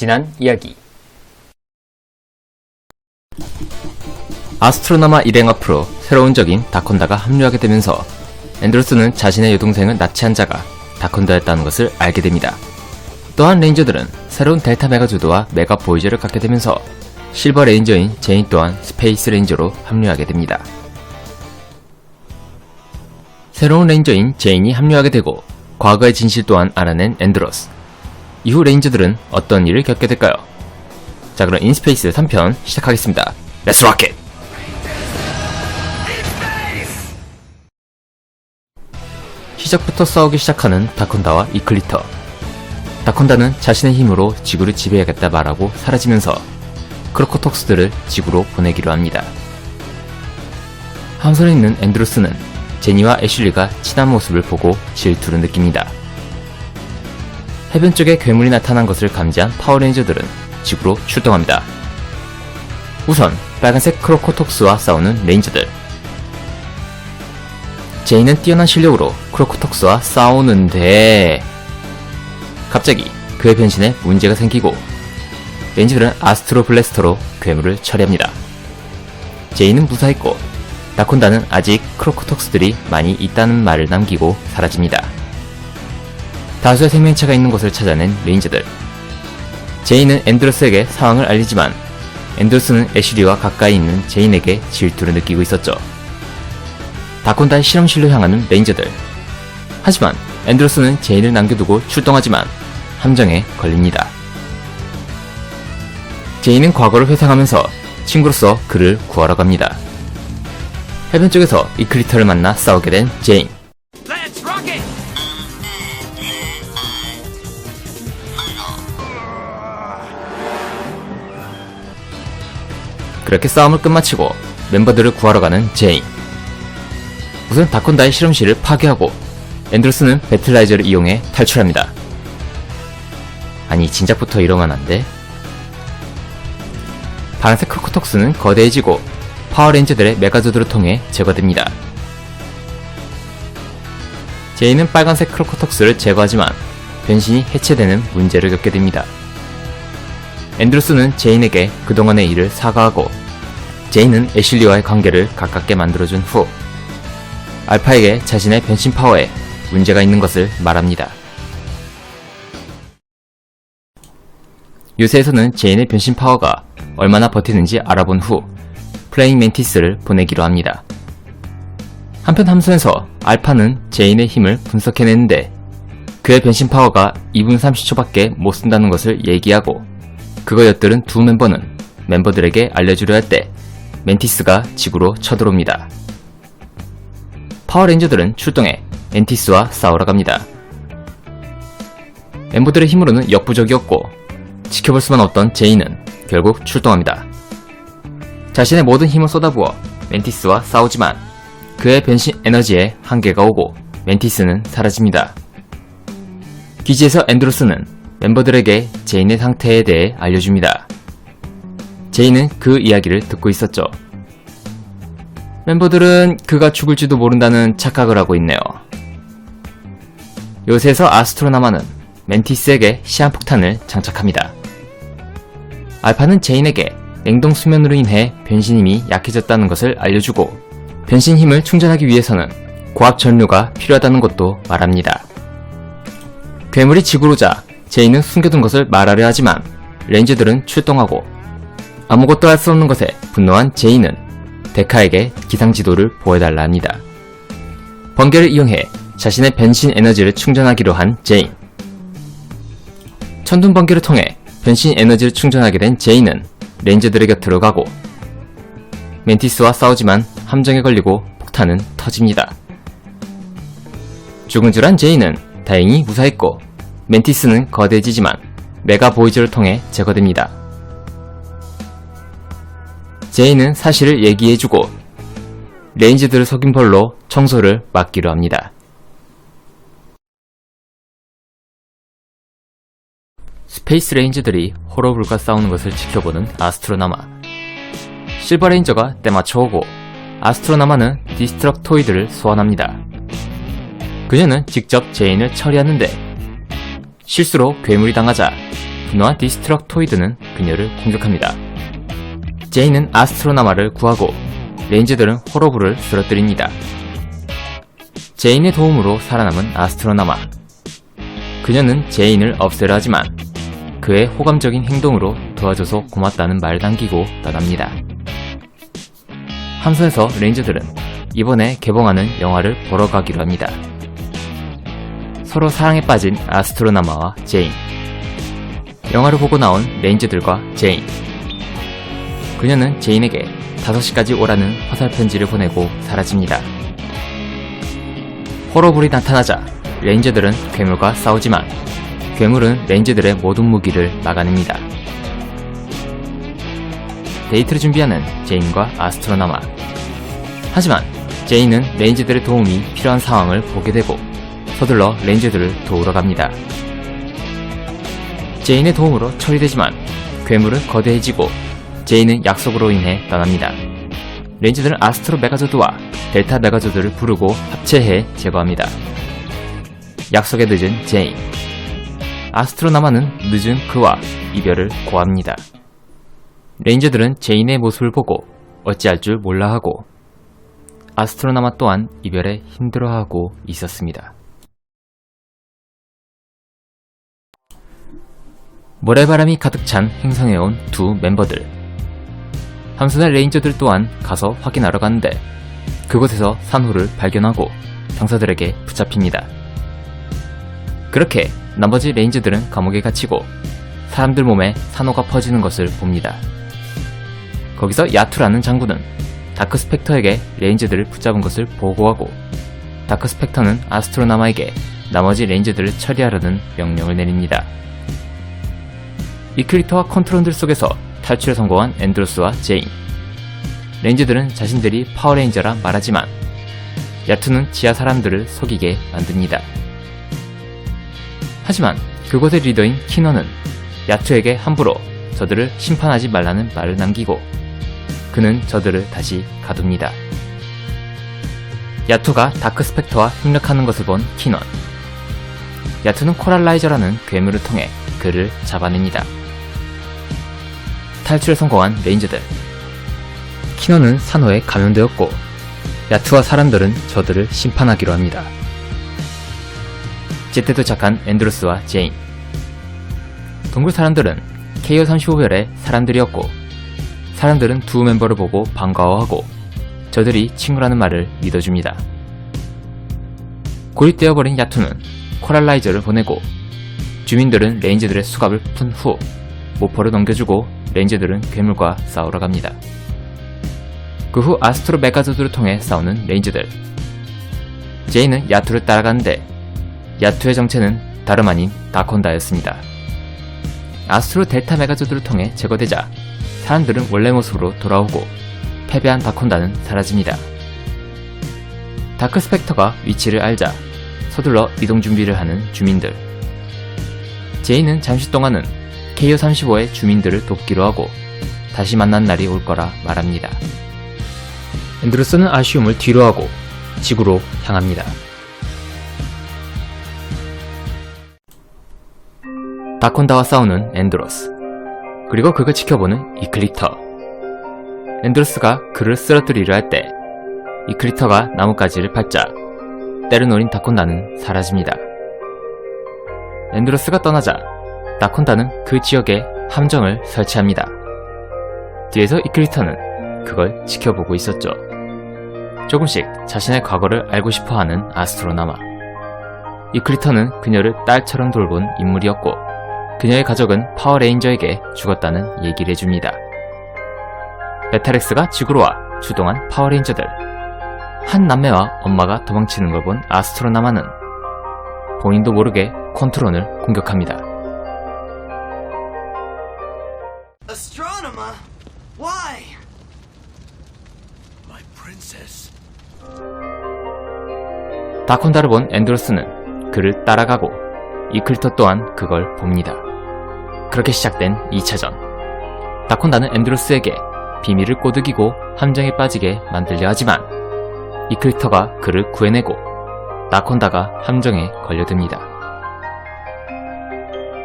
지난 이야기. 아스트로나마 일행 앞으로 새로운 적인 다콘다가 합류하게 되면서 앤드로스는 자신의 여동생을 납치한 자가 다콘다였다는 것을 알게 됩니다. 또한 레인저들은 새로운 델타 메가조드와 메가 보이저를 갖게 되면서 실버 레인저인 제인 또한 스페이스 레인저로 합류하게 됩니다. 새로운 레인저인 제인이 합류하게 되고 과거의 진실 또한 알아낸 앤드로스. 이후 레인저들은 어떤 일을 겪게 될까요? 자, 그럼 인스페이스 3편 시작하겠습니다. 렛츠 로켓! 시작부터 싸우기 시작하는 다콘다와 이클리터. 다콘다는 자신의 힘으로 지구를 지배하겠다 말하고 사라지면서 크로코톡스들을 지구로 보내기로 합니다. 함선에 있는 앤드로스는 제니와 애슐리가 친한 모습을 보고 질투를 느낍니다. 해변 쪽에 괴물이 나타난 것을 감지한 파워레인저들은 지구로 출동합니다. 우선 빨간색 크로코톡스와 싸우는 레인저들. 제이는 뛰어난 실력으로 크로코톡스와 싸우는데 갑자기 그의 변신에 문제가 생기고 레인저들은 아스트로 블래스터로 괴물을 처리합니다. 제이는 무사했고 다콘다는 아직 크로코톡스들이 많이 있다는 말을 남기고 사라집니다. 다수의 생명체가 있는 곳을 찾아낸 레인저들. 제이는 앤드로스에게 상황을 알리지만 앤드로스는 애슐리와 가까이 있는 제인에게 질투를 느끼고 있었죠. 다콘다의 실험실로 향하는 레인저들. 하지만 앤드로스는 제인을 남겨두고 출동하지만 함정에 걸립니다. 제인은 과거를 회상하면서 친구로서 그를 구하러 갑니다. 해변 쪽에서 이클리터를 만나 싸우게 된 제인. 그렇게 싸움을 끝마치고 멤버들을 구하러 가는 제인. 우선 다콘다의 실험실을 파괴하고 앤드로스는 배틀라이저를 이용해 탈출합니다. 아니 진작부터 이러면 안 돼? 파란색 크로코톡스는 거대해지고 파워레인저들의 메가조드를 통해 제거됩니다. 제이는 빨간색 크로코톡스를 제거하지만 변신이 해체되는 문제를 겪게 됩니다. 앤드로스는 제인에게 그동안의 일을 사과하고 제인은 애슐리와의 관계를 가깝게 만들어준 후 알파에게 자신의 변신 파워에 문제가 있는 것을 말합니다. 요새에서는 제인의 변신 파워가 얼마나 버티는지 알아본 후 플레잉 멘티스를 보내기로 합니다. 한편 함선에서 알파는 제인의 힘을 분석해내는데 그의 변신 파워가 2분 30초밖에 못 쓴다는 것을 얘기하고 그거 엿들은 두 멤버는 멤버들에게 알려주려 할 때 멘티스가 지구로 쳐들어옵니다. 파워레인저들은 출동해 멘티스와 싸우러 갑니다. 멤버들의 힘으로는 역부족이었고 지켜볼 수만 없던 제인은 결국 출동합니다. 자신의 모든 힘을 쏟아부어 멘티스와 싸우지만 그의 변신 에너지에 한계가 오고 멘티스는 사라집니다. 기지에서 앤드로스는 멤버들에게 제인의 상태에 대해 알려줍니다. 제인은 그 이야기를 듣고 있었죠. 멤버들은 그가 죽을지도 모른다는 착각을 하고 있네요. 요새에서 아스트로나마는 멘티스에게 시한폭탄을 장착합니다. 알파는 제인에게 냉동 수면으로 인해 변신 힘이 약해졌다는 것을 알려주고 변신 힘을 충전하기 위해서는 고압 전류가 필요하다는 것도 말합니다. 괴물이 지구로 오자 제인은 숨겨둔 것을 말하려 하지만 레인저들은 출동하고 아무것도 할 수 없는 것에 분노한 제인은 데카에게 기상지도를 보여달라 합니다. 번개를 이용해 자신의 변신 에너지를 충전하기로 한 제인. 천둥 번개를 통해 변신 에너지를 충전하게 된 제인은 레인저들의 곁으로 가고 멘티스와 싸우지만 함정에 걸리고 폭탄은 터집니다. 죽은 줄 안 제인은 다행히 무사했고 멘티스는 거대해지지만 메가 보이저를 통해 제거됩니다. 제인은 사실을 얘기해주고 레인저들을 속인 벌로 청소를 맡기로 합니다. 스페이스 레인저들이 호러불과 싸우는 것을 지켜보는 아스트로나마. 실버 레인저가 때맞춰 오고 아스트로나마는 디스트럭토이드를 소환합니다. 그녀는 직접 제인을 처리하는데 실수로 괴물이 당하자 분노한 디스트럭토이드는 그녀를 공격합니다. 제인은 아스트로나마를 구하고 레인저들은 호로브를 쓰러뜨립니다. 제인의 도움으로 살아남은 아스트로나마. 그녀는 제인을 없애려 하지만 그의 호감적인 행동으로 도와줘서 고맙다는 말을 남기고 떠납니다. 함선에서 레인저들은 이번에 개봉하는 영화를 보러 가기로 합니다. 서로 사랑에 빠진 아스트로나마와 제인. 영화를 보고 나온 레인저들과 제인. 그녀는 제인에게 5시까지 오라는 화살 편지를 보내고 사라집니다. 호러불이 나타나자 레인저들은 괴물과 싸우지만 괴물은 레인저들의 모든 무기를 막아냅니다. 데이트를 준비하는 제인과 아스트로나마. 하지만 제인은 레인저들의 도움이 필요한 상황을 보게 되고 서둘러 레인저들을 도우러 갑니다. 제인의 도움으로 처리되지만 괴물은 거대해지고 제인은 약속으로 인해 떠납니다. 레인저들은 아스트로 메가조드와 델타 메가조드를 부르고 합체해 제거합니다. 약속에 늦은 제인. 아스트로나마는 늦은 그와 이별을 고합니다. 레인저들은 제인의 모습을 보고 어찌할 줄 몰라 하고 아스트로나마 또한 이별에 힘들어하고 있었습니다. 모래바람이 가득 찬 행성에 온 두 멤버들. 함선의 레인저들 또한 가서 확인하러 가는데 그곳에서 산호를 발견하고 병사들에게 붙잡힙니다. 그렇게 나머지 레인저들은 감옥에 갇히고 사람들 몸에 산호가 퍼지는 것을 봅니다. 거기서 야투라는 장군은 다크스펙터에게 레인저들을 붙잡은 것을 보고하고 다크스펙터는 아스트로나마에게 나머지 레인저들을 처리하라는 명령을 내립니다. 이클리터와 컨트롤들 속에서 탈출에 성공한 앤드로스와 제인. 레인저들은 자신들이 파워레인저라 말하지만 야투는 지하 사람들을 속이게 만듭니다. 하지만 그곳의 리더인 키너는 야투에게 함부로 저들을 심판하지 말라는 말을 남기고 그는 저들을 다시 가둡니다. 야투가 다크스펙터와 협력하는 것을 본 키넌. 야투는 코랄라이저라는 괴물을 통해 그를 잡아냅니다. 탈출에 성공한 레인저들. 키넌은 산호에 감염되었고 야투와 사람들은 저들을 심판하기로 합니다. 제때 도착한 앤드로스와 제인. 동굴 사람들은 KO-35별의 사람들이었고 사람들은 두 멤버를 보고 반가워하고 저들이 친구라는 말을 믿어줍니다. 고립되어버린 야투는 코랄라이저를 보내고 주민들은 레인저들의 수갑을 푼 후 모포를 넘겨주고 레인저들은 괴물과 싸우러 갑니다. 그 후 아스트로 메가조드를 통해 싸우는 레인저들. 제인은 야투를 따라가는데 야투의 정체는 다름 아닌 다콘다였습니다. 아스트로 델타 메가조드를 통해 제거되자 사람들은 원래 모습으로 돌아오고 패배한 다콘다는 사라집니다. 다크스펙터가 위치를 알자 서둘러 이동 준비를 하는 주민들. 제인은 잠시 동안은 KO-35의 주민들을 돕기로 하고 다시 만난 날이 올 거라 말합니다. 앤드로스는 아쉬움을 뒤로하고 지구로 향합니다. 다콘다와 싸우는 앤드로스. 그리고 그걸 지켜보는 이클리터. 앤드로스가 그를 쓰러뜨리려 할 때 이클리터가 나뭇가지를 밟자 때려노린 다콘다는 사라집니다. 앤드로스가 떠나자 다콘다는 그 지역에 함정을 설치합니다. 뒤에서 이클리터는 그걸 지켜보고 있었죠. 조금씩 자신의 과거를 알고 싶어하는 아스트로나마. 이클리터는 그녀를 딸처럼 돌본 인물이었고 그녀의 가족은 파워레인저에게 죽었다는 얘기를 해줍니다. 베타렉스가 지구로 와 출동한 파워레인저들. 한 남매와 엄마가 도망치는 걸 본 아스트로나마는 본인도 모르게 컨트롤을 공격합니다. Astronomer? Why? My princess. 다콘다를 본 앤드로스는 그를 따라가고 이클리터 또한 그걸 봅니다. 그렇게 시작된 2차전. 다콘다는 앤드로스에게 비밀을 꼬드기고 함정에 빠지게 만들려 하지만 이클리터가 그를 구해내고 다콘다가 함정에 걸려듭니다.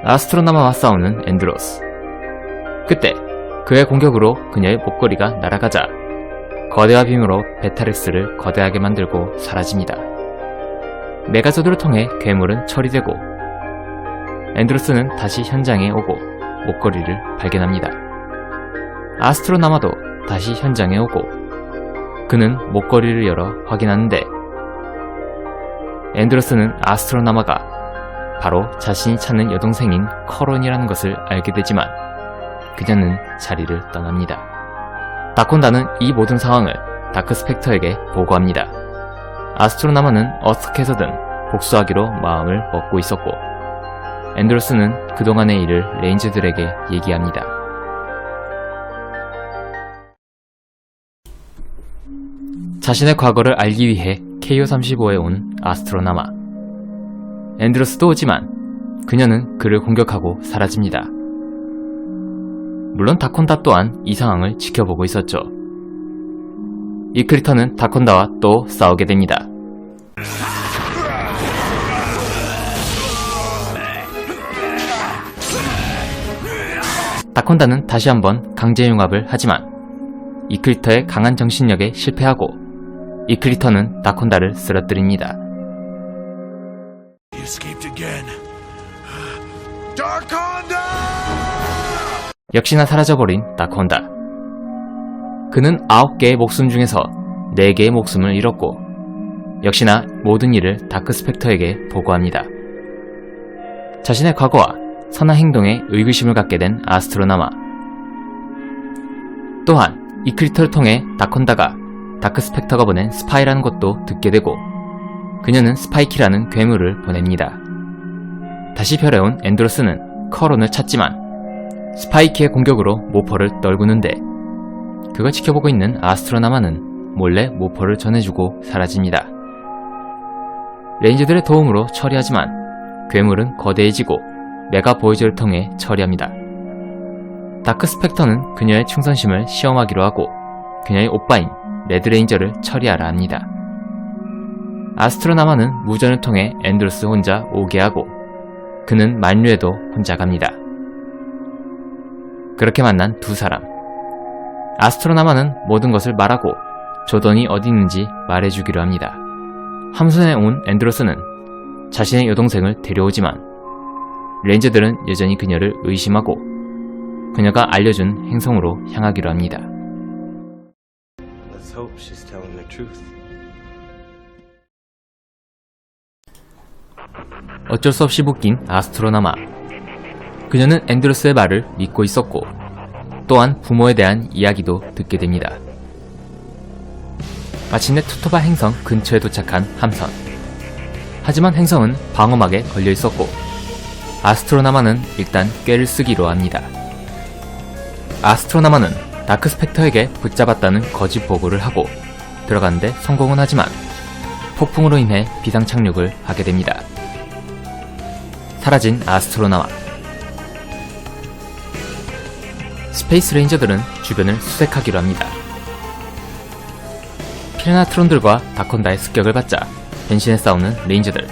아스트로나마와 싸우는 앤드로스. 그때 그의 공격으로 그녀의 목걸이가 날아가자 거대화 빔으로 베타렉스를 거대하게 만들고 사라집니다. 메가조드를 통해 괴물은 처리되고 앤드로스는 다시 현장에 오고 목걸이를 발견합니다. 아스트로나마도 다시 현장에 오고 그는 목걸이를 열어 확인하는데 앤드로스는 아스트로나마가 바로 자신이 찾는 여동생인 커론이라는 것을 알게 되지만 그녀는 자리를 떠납니다. 다콘다는 이 모든 상황을 다크스펙터에게 보고합니다. 아스트로나마는 어떻게 해서든 복수하기로 마음을 먹고 있었고 앤드로스는 그동안의 일을 레인저들에게 얘기합니다. 자신의 과거를 알기 위해 KO-35에 온 아스트로나마. 앤드로스도 오지만 그녀는 그를 공격하고 사라집니다. 물론 다콘다 또한 이 상황을 지켜보고 있었죠. 이클리터는 다콘다와 또 싸우게 됩니다. 다콘다는 다시 한번 강제융합을 하지만 이클리터의 강한 정신력에 실패하고 이클리터는 다콘다를 쓰러뜨립니다. You escaped again. Darkonda! 역시나 사라져버린 다콘다. 그는 9개의 목숨 중에서 4개의 목숨을 잃었고 역시나 모든 일을 다크스펙터에게 보고합니다. 자신의 과거와 선한 행동에 의구심을 갖게 된 아스트로나마. 또한 이클리터를 통해 다콘다가 다크스펙터가 보낸 스파이라는 것도 듣게 되고 그녀는 스파이키라는 괴물을 보냅니다. 다시 별에 온 앤드로스는 커론을 찾지만 스파이키의 공격으로 모퍼를 떨구는데 그걸 지켜보고 있는 아스트로나마는 몰래 모퍼를 전해주고 사라집니다. 레인저들의 도움으로 처리하지만 괴물은 거대해지고 메가 보이저를 통해 처리합니다. 다크스펙터는 그녀의 충성심을 시험하기로 하고 그녀의 오빠인 레드레인저를 처리하라 합니다. 아스트로나마는 무전을 통해 앤드로스 혼자 오게 하고 그는 만류에도 혼자 갑니다. 그렇게 만난 두 사람. 아스트로나마는 모든 것을 말하고 조던이 어디 있는지 말해주기로 합니다. 함선에 온 앤드로스는 자신의 여동생을 데려오지만 레인저들은 여전히 그녀를 의심하고 그녀가 알려준 행성으로 향하기로 합니다. Let's hope she's telling the truth. 어쩔 수 없이 묶인 아스트로나마. 그녀는 앤드로스의 말을 믿고 있었고 또한 부모에 대한 이야기도 듣게 됩니다. 마침내 투토바 행성 근처에 도착한 함선. 하지만 행성은 방어막에 걸려 있었고 아스트로나마는 일단 꾀를 쓰기로 합니다. 아스트로나마는 다크스펙터에게 붙잡았다는 거짓 보고를 하고 들어가는데 성공은 하지만 폭풍으로 인해 비상 착륙을 하게 됩니다. 사라진 아스트로나마. 스페이스 레인저들은 주변을 수색하기로 합니다. 피레나트론들과 다콘다의 습격을 받자 변신해 싸우는 레인저들.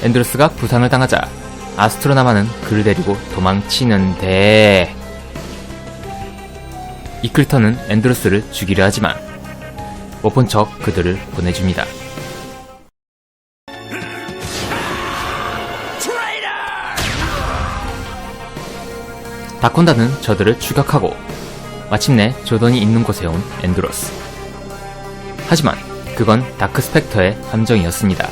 앤드로스가 부상을 당하자 아스트로나마는 그를 데리고 도망치는데 이클리터는 앤드로스를 죽이려 하지만 못 본 척 그들을 보내줍니다. 다콘다는 저들을 추격하고 마침내 조던이 있는 곳에 온 앤드로스. 하지만 그건 다크스펙터의 함정이었습니다.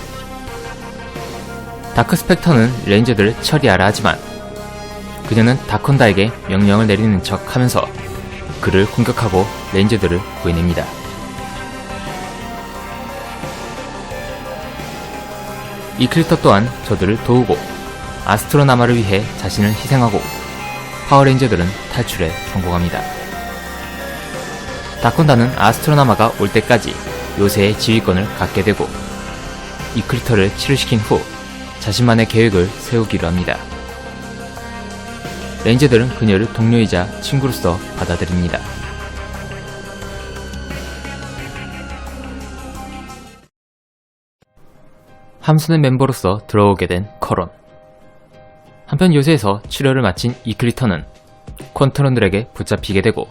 다크스펙터는 레인저들을 처리하라 하지만 그녀는 다콘다에게 명령을 내리는 척 하면서 그를 공격하고 레인저들을 구해냅니다. 이클리터 또한 저들을 도우고 아스트로나마를 위해 자신을 희생하고 파워레인저들은 탈출에 성공합니다. 다콘다는 아스트로나마가 올 때까지 요새의 지휘권을 갖게 되고 이클리터를 치료시킨 후 자신만의 계획을 세우기로 합니다. 레인저들은 그녀를 동료이자 친구로서 받아들입니다. 함선의 멤버로서 들어오게 된 커론. 한편 요새에서 치료를 마친 이클리터는 퀀트론들에게 붙잡히게 되고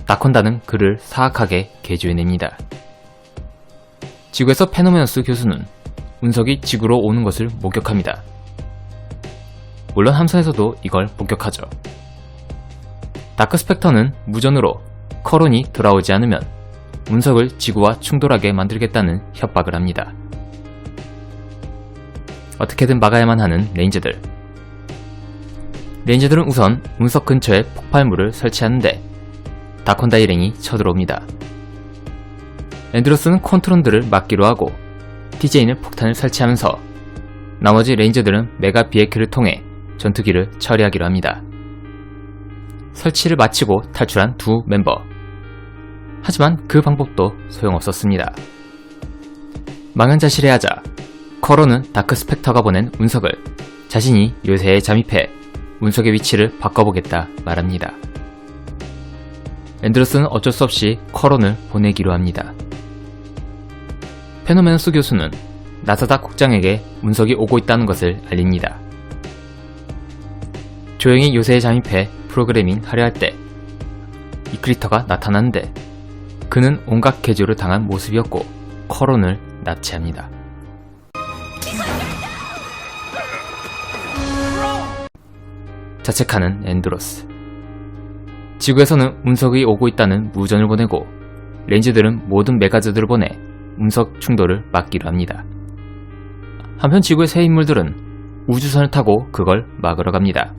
나콘다는 그를 사악하게 개조해냅니다. 지구에서 페노메너스 교수는 운석이 지구로 오는 것을 목격합니다. 물론 함선에서도 이걸 목격하죠. 다크스펙터는 무전으로 커론이 돌아오지 않으면 운석을 지구와 충돌하게 만들겠다는 협박을 합니다. 어떻게든 막아야만 하는 레인저들. 레인저들은 우선 운석 근처에 폭발물을 설치하는데 다콘다 일행이 쳐들어옵니다. 앤드로스는 콘트론들을 막기로 하고 TJ는 폭탄을 설치하면서 나머지 레인저들은 메가 비에크를 통해 전투기를 처리하기로 합니다. 설치를 마치고 탈출한 두 멤버. 하지만 그 방법도 소용없었습니다. 망연자실해 하자 커론은 다크스펙터가 보낸 운석을 자신이 요새에 잠입해 운석의 위치를 바꿔보겠다 말합니다. 앤드로스는 어쩔 수 없이 커론을 보내기로 합니다. 페노메너스 교수는 나사다 국장에게 운석이 오고 있다는 것을 알립니다. 조용히 요새에 잠입해 프로그래밍 하려 할 때 이클리터가 나타났는데 그는 온갖 개조를 당한 모습이었고 커론을 납치합니다. 자책하는 앤드로스. 지구에서는 운석이 오고 있다는 무전을 보내고 레인저들은 모든 메가저들을 보내 운석 충돌을 막기로 합니다. 한편 지구의 새 인물들은 우주선을 타고 그걸 막으러 갑니다.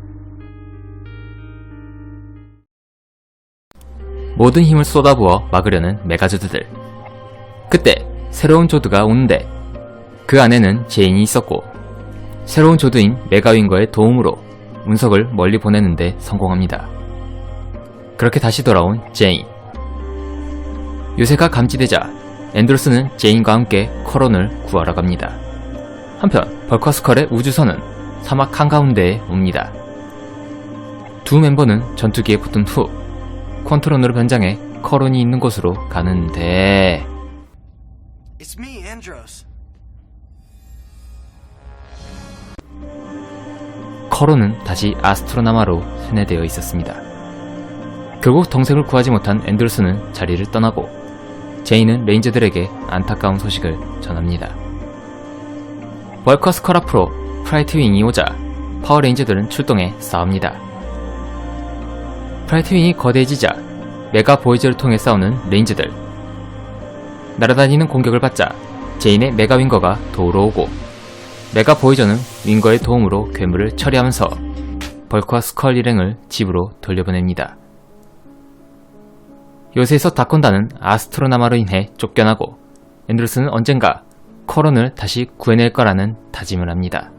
모든 힘을 쏟아부어 막으려는 메가조드들. 그때 새로운 조드가 오는데 그 안에는 제인이 있었고 새로운 조드인 메가윙거의 도움으로 운석을 멀리 보내는데 성공합니다. 그렇게 다시 돌아온 제인. 요새가 감지되자 앤드로스는 제인과 함께 커론을 구하러 갑니다. 한편 벌커스컬의 우주선은 사막 한가운데에 옵니다. 두 멤버는 전투기에 붙은 후 콘트론으로 변장해 커론이 있는 곳으로 가는데 It's me, Andros. 커론은 다시 아스트로나마로 세뇌되어 있었습니다. 결국 동생을 구하지 못한 앤드로스는 자리를 떠나고 제인은 레인저들에게 안타까운 소식을 전합니다. 벌커스컬 앞으로 프라이트윙이 오자 파워레인저들은 출동해 싸웁니다. 프라이트윙이 거대해지자 메가 보이저를 통해 싸우는 레인저들. 날아다니는 공격을 받자 제인의 메가 윙거가 도우러 오고 메가 보이저는 윙거의 도움으로 괴물을 처리하면서 벌크와 스컬 일행을 집으로 돌려보냅니다. 요새에서 다콘다는 아스트로나마로 인해 쫓겨나고 앤드로스는 언젠가 커론을 다시 구해낼 거라는 다짐을 합니다.